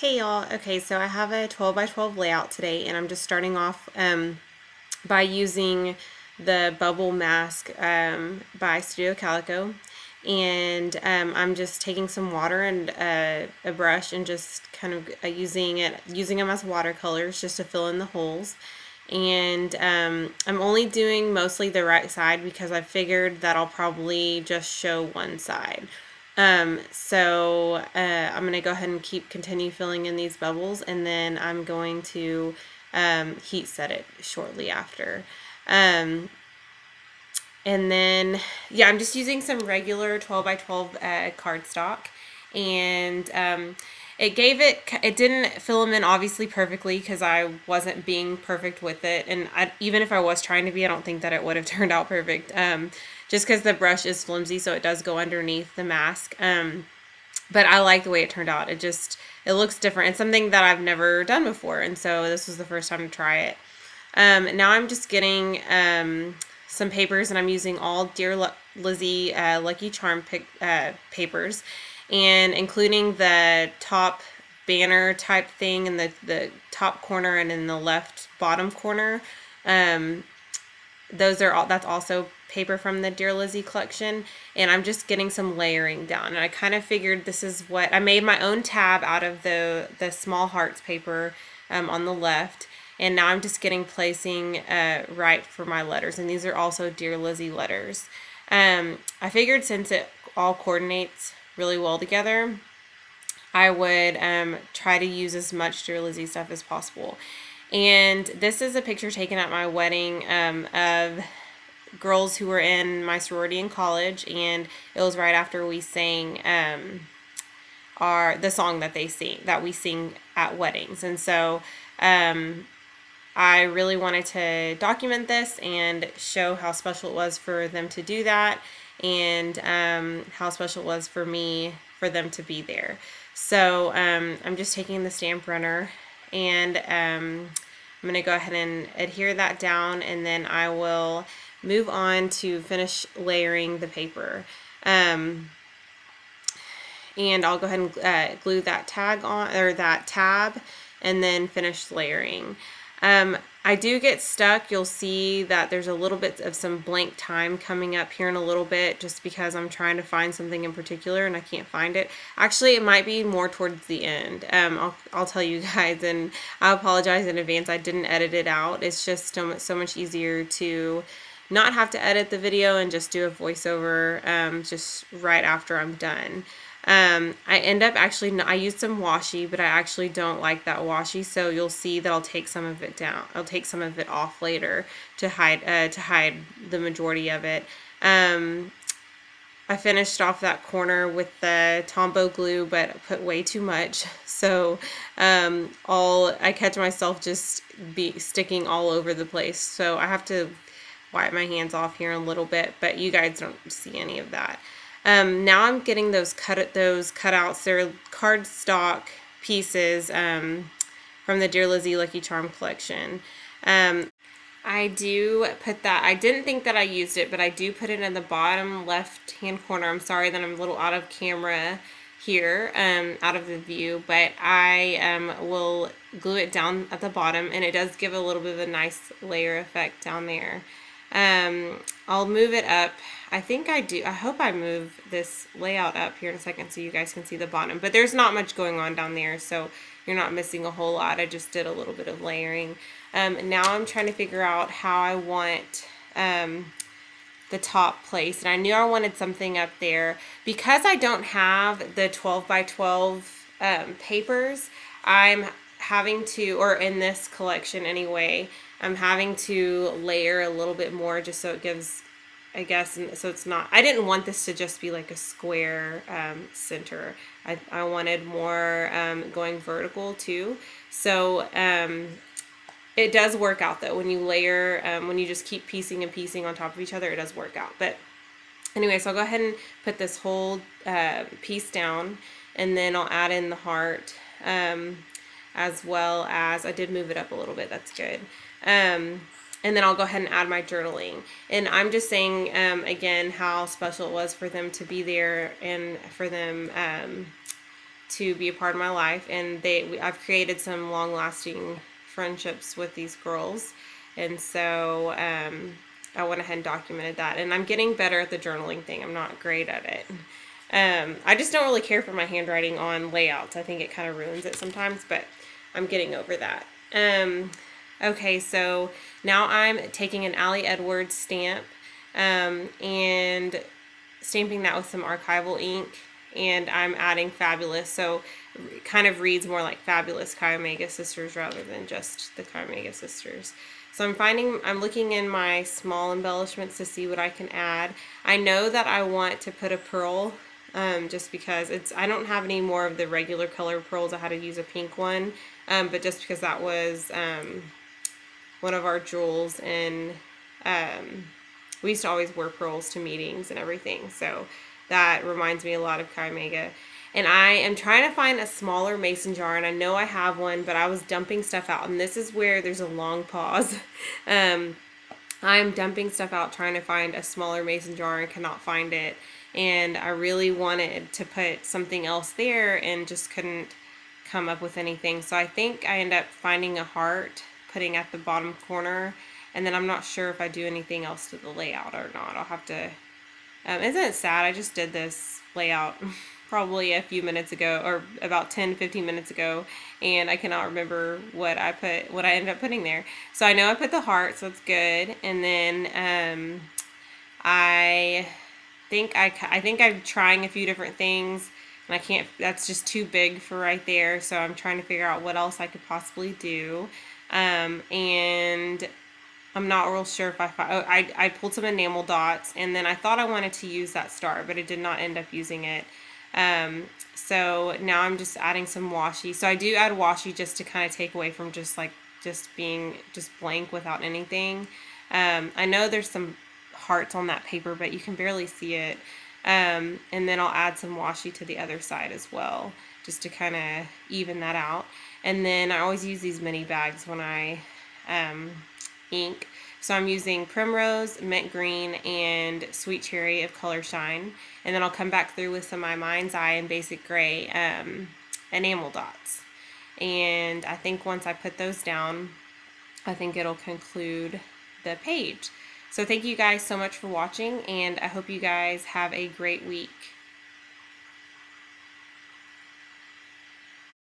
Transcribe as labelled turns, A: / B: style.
A: Hey y'all, okay, so I have a 12 by 12 layout today, and I'm just starting off by using the bubble mask by Studio Calico, and I'm just taking some water and a brush and just kind of using them as watercolors just to fill in the holes. And I'm only doing mostly the right side because I figured that I'll probably just show one side. I'm going to go ahead and continue filling in these bubbles, and then I'm going to heat set it shortly after. And then, yeah, I'm just using some regular 12 by 12 cardstock, and it didn't fill them in obviously perfectly because I wasn't being perfect with it, and even if I was trying to be, I don't think that it would have turned out perfect, just because the brush is flimsy, so it does go underneath the mask. But I like the way it turned out. It looks different. It's something that I've never done before, and so this was the first time to try it. Now I'm just getting some papers, and I'm using all Dear Lizzie Lucky Charm papers, and including the top banner type thing in the top corner and in the left bottom corner. That's also paper from the Dear Lizzie collection, and I'm just getting some layering down. And I kind of figured this is what I made my own tab out of the small hearts paper on the left, and now I'm just placing right for my letters, and these are also Dear Lizzie letters. I figured since it all coordinates really well together, I would try to use as much Dear Lizzie stuff as possible. And this is a picture taken at my wedding of girls who were in my sorority in college, and it was right after we sang the song that we sing at weddings. And so I really wanted to document this and show how special it was for them to do that, and how special it was for me for them to be there. So I'm just taking the stamp runner, and I'm going to go ahead and adhere that down, and then I will move on to finish layering the paper. And I'll go ahead and glue that tag on, or that tab, and then finish layering. I do get stuck. You'll see that there's a little bit of some blank time coming up here in a little bit, just because I'm trying to find something in particular and I can't find it. Actually, it might be more towards the end. I'll tell you guys, and I apologize in advance. I didn't edit it out. It's just so much easier to not have to edit the video and just do a voiceover just right after I'm done. I end up I used some washi, but I actually don't like that washi, so you'll see that I'll take some of it down. I'll take some of it off later to hide the majority of it. I finished off that corner with the Tombow glue, but I put way too much, so I catch myself just sticking all over the place. So I have to wipe my hands off here in a little bit, but you guys don't see any of that. Now I'm getting those cutouts. They're cardstock pieces from the Dear Lizzie Lucky Charm collection. I do put that, I didn't think that I used it, but I do put it in the bottom left hand corner. I'm sorry that I'm a little out of camera here, out of the view, but I will glue it down at the bottom, and it does give a little bit of a nice layer effect down there. I'll move it up. I think I do. I hope I move this layout up here in a second so you guys can see the bottom. But there's not much going on down there, so you're not missing a whole lot. I just did a little bit of layering. Now I'm trying to figure out how I want the top placed. And I knew I wanted something up there. Because I don't have the 12 by 12 papers, I'm having to, or in this collection anyway, I'm having to layer a little bit more just so it gives, I guess, so it's not, I didn't want this to just be like a square center. I wanted more going vertical too. So it does work out though. When you layer, when you just keep piecing and piecing on top of each other, it does work out. But anyway, so I'll go ahead and put this whole piece down, and then I'll add in the heart, as well as, I did move it up a little bit, that's good. And then I'll go ahead and add my journaling. And I'm just saying, again, how special it was for them to be there, and for them to be a part of my life, and I've created some long-lasting friendships with these girls, and so I went ahead and documented that. And I'm getting better at the journaling thing. I'm not great at it. I just don't really care for my handwriting on layouts. I think it kind of ruins it sometimes, but I'm getting over that. Okay, so now I'm taking an Allie Edwards stamp and stamping that with some archival ink, and I'm adding Fabulous, so it kind of reads more like Fabulous Chi Omega Sisters rather than just the Chi Omega Sisters. So I'm looking in my small embellishments to see what I can add. I know that I want to put a pearl, just because I don't have any more of the regular color pearls. I had to use a pink one, but just because that was one of our jewels, and we used to always wear pearls to meetings and everything, so that reminds me a lot of Chi Omega. And I am trying to find a smaller mason jar, and I know I have one, but I was dumping stuff out, and this is where there's a long pause. I'm dumping stuff out trying to find a smaller mason jar and cannot find it, and I really wanted to put something else there and just couldn't come up with anything. So I think I end up finding a heart, putting at the bottom corner, and then I'm not sure if I do anything else to the layout or not. I'll have to, isn't it sad? I just did this layout probably a few minutes ago, or about 10-15 minutes ago, and I cannot remember what I ended up putting there. So I know I put the heart, so it's good. And then I think I'm trying a few different things, and I can't, that's just too big for right there, so I'm trying to figure out what else I could possibly do. And I'm not real sure if I pulled some enamel dots, and then I thought I wanted to use that star, but I did not end up using it. So now I'm just adding some washi. So I do add washi just to kind of take away from just being blank without anything. I know there's some hearts on that paper, but you can barely see it. And then I'll add some washi to the other side as well, just to kind of even that out. And then I always use these mini bags when I ink. So I'm using Primrose, Mint Green, and Sweet Cherry of Color Shine. And then I'll come back through with some of my Mind's Eye and Basic Gray enamel dots. And I think once I put those down, I think it'll conclude the page. So thank you guys so much for watching, and I hope you guys have a great week.